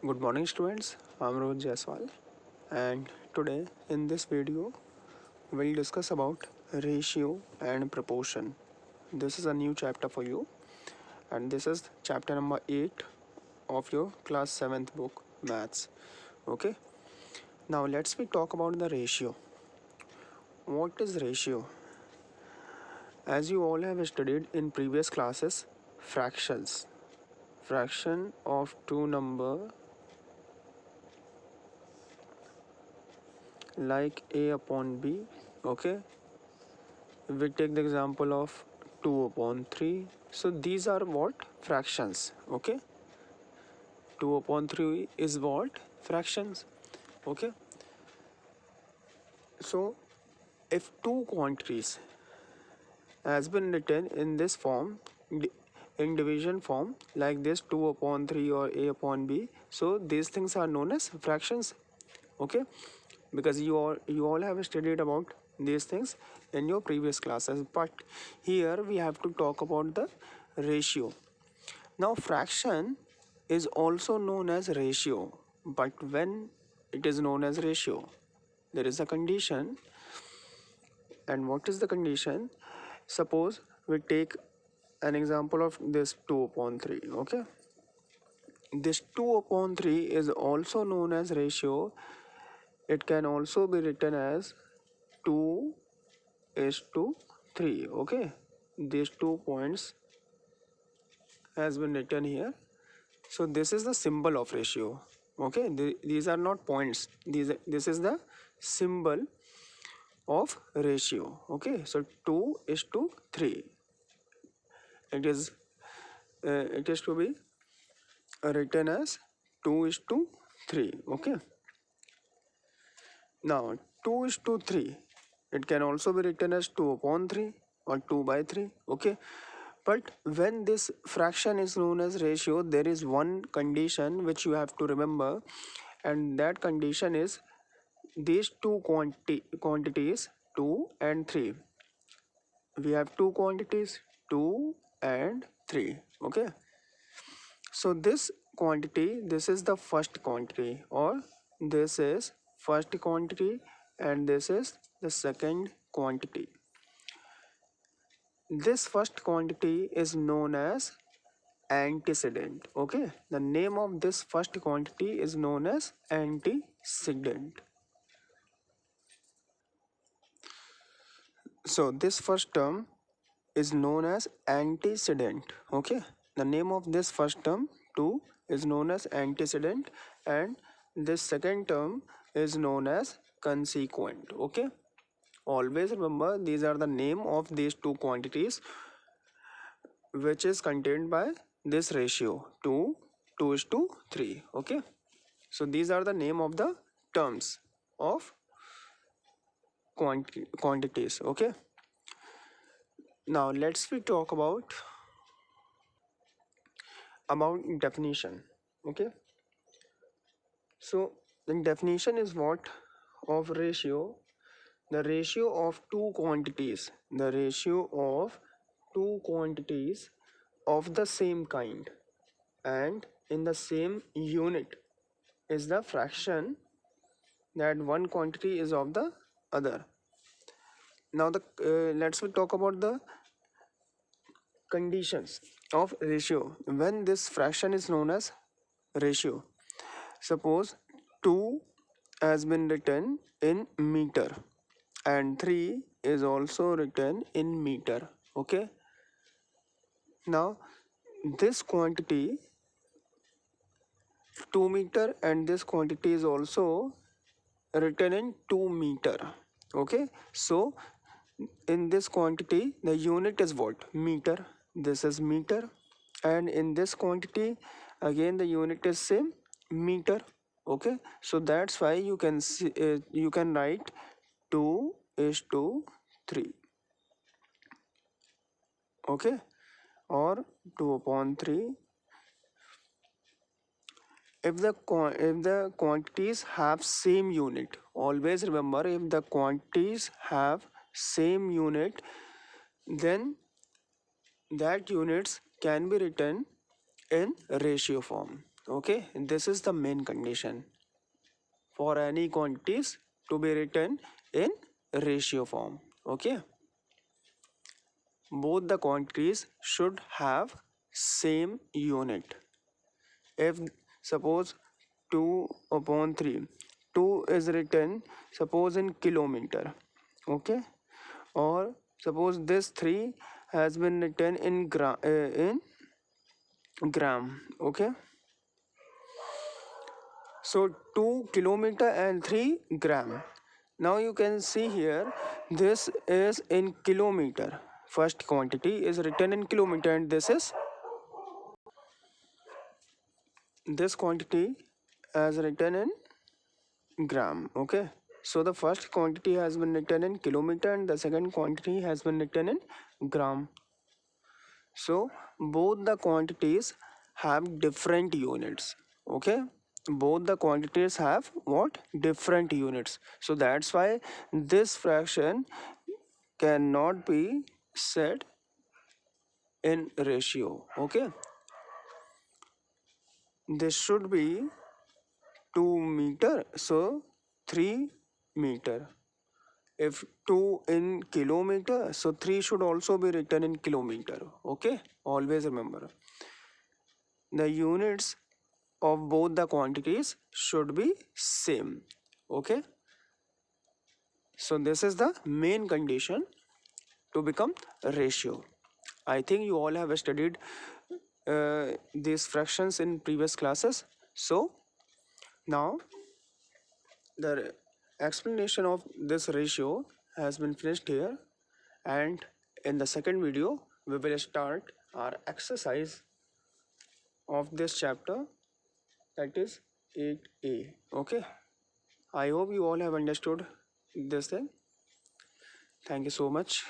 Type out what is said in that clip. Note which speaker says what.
Speaker 1: Good morning students, I'm Rohit Jaiswal and today in this video we'll discuss about ratio and proportion. This is a new chapter for you and this is chapter number 8 of your class 7th book maths. Okay, now let's we talk about the ratio. What is ratio? As you all have studied in previous classes, fractions. Fraction of two number like a upon b. Okay, we take the example of 2 upon 3. So these are what? Fractions. Okay, 2 upon 3 is what? Fractions. Okay, so if two quantities has been written in this form, in division form like this, 2 upon 3 or a upon b, so these things are known as fractions. Okay, because you all have studied about these things in your previous classes, but here we have to talk about the ratio. Now fraction is also known as ratio, but when it is known as ratio, there is a condition. And what is the condition? Suppose we take an example of this 2 upon 3. Okay, this 2 upon 3 is also known as ratio. It can also be written as 2 is to 3. Okay, these 2 points has been written here. So this is the symbol of ratio. Okay, these are not points, this is the symbol of ratio. Okay, so 2 is to 3, it is to be written as 2 is to 3. Okay, now 2 is to 3, it can also be written as 2 upon 3 or 2 by 3. Okay, but when this fraction is known as ratio, there is one condition which you have to remember, and that condition is these two quantities 2 and 3. We have two quantities 2 and 3. Okay, so this quantity, this is the first quantity, or this is first quantity and this is the second quantity. This first quantity is known as antecedent. Okay, the name of this first quantity is known as antecedent. So this first term is known as antecedent. Okay, the name of this first term 2 is known as antecedent, and this second term is known as consequent. Okay, always remember these are the name of these two quantities which is contained by this ratio 2 is to 3. Okay, so these are the name of the terms of quantities. Okay, now let's we talk about definition. Okay, so the definition is what of ratio? The ratio of two quantities, the ratio of two quantities of the same kind and in the same unit is the fraction that one quantity is of the other. Now the let's we talk about the conditions of ratio when this fraction is known as ratio. Suppose 2 has been written in meter and 3 is also written in meter. Okay, now this quantity 2 meter and this quantity is also written in 2 meter. Okay, so in this quantity the unit is what? Meter. This is meter, and in this quantity again the unit is same, meter. Okay, so that's why you can see, you can write 2 is to 3. Okay, or 2 upon 3. If the quantities have same unit, always remember if the quantities have same unit, then that units can be written in ratio form. Okay, this is the main condition for any quantities to be written in ratio form. Okay, both the quantities should have same unit. If suppose 2 upon 3, 2 is written suppose in kilometer, okay, or suppose this 3 has been written in gram, okay. So 2 kilometer and 3 gram. Now you can see here, this is in kilometer. First quantity is written in kilometer, and this quantity as written in gram. Okay. So the first quantity has been written in kilometer and the second quantity has been written in gram. So both the quantities have different units. Okay. Both the quantities have what? Different units. So that's why this fraction cannot be said in ratio. Okay. This should be 2 meter. So 3 meter. If 2 in kilometer, so 3 should also be written in kilometer. Okay, always remember the units of both the quantities should be same. Okay, so this is the main condition to become ratio. I think you all have studied these fractions in previous classes. So now the explanation of this ratio has been finished here, and in the second video we will start our exercise of this chapter, that is 8a. Okay, I hope you all have understood this thing. Thank you so much.